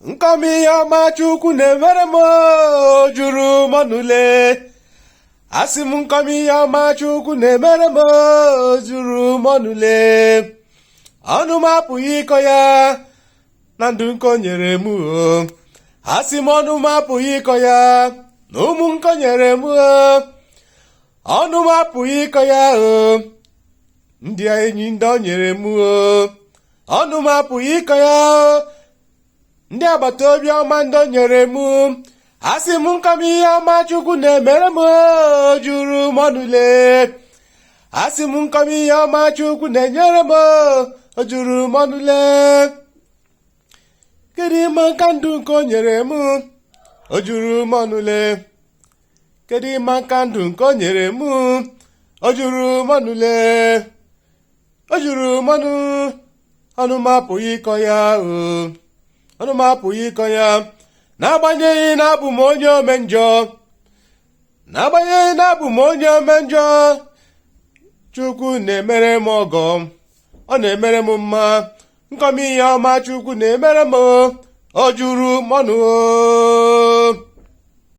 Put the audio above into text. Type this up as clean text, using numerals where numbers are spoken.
nkọmi Iheoma Chukwu na-emere m juru m ọnụle. Asị m nkọmi Iheoma Chukwu na-emere m juru m ọnụle. Ọnụ m apụghị ịkọ ya na ndụ nke o nyere m. Asị m ọnụ m apụghị ịkọ ya na ụmụ nke o nyere m. Ọnụ m apụghị ịkọ ya ndị enyi ndị o nyere m. Ọnụ m apụghị ịkọ ya ndị agbata obi ọma ndị o nyere m. Asị m nkọmi Iheoma Chukwu na-emere m juru m ọnụle. Asị m nkọmi Iheoma Chukwu na-enyere m juru m ọnụle. Kedu ịma nka ndụ nke o nyere m o juru m ọnụle. Kedu ịma nka ndụ nke o nyere m o juru m ọnụle. O juru m ọnụ. Ọnụ m apụghị ịkọ ya ọnụ m apụghị ịkọ ya. N'agbanyeghị na abụ m onye ome njọ, n'agbanyeghị na abụ m onye ome njọ, Chukwu na-emere m ọgọ, ọ na-emere m mma. Nkọmi Iheoma Chukwu na-emere m o juru m ọnụ.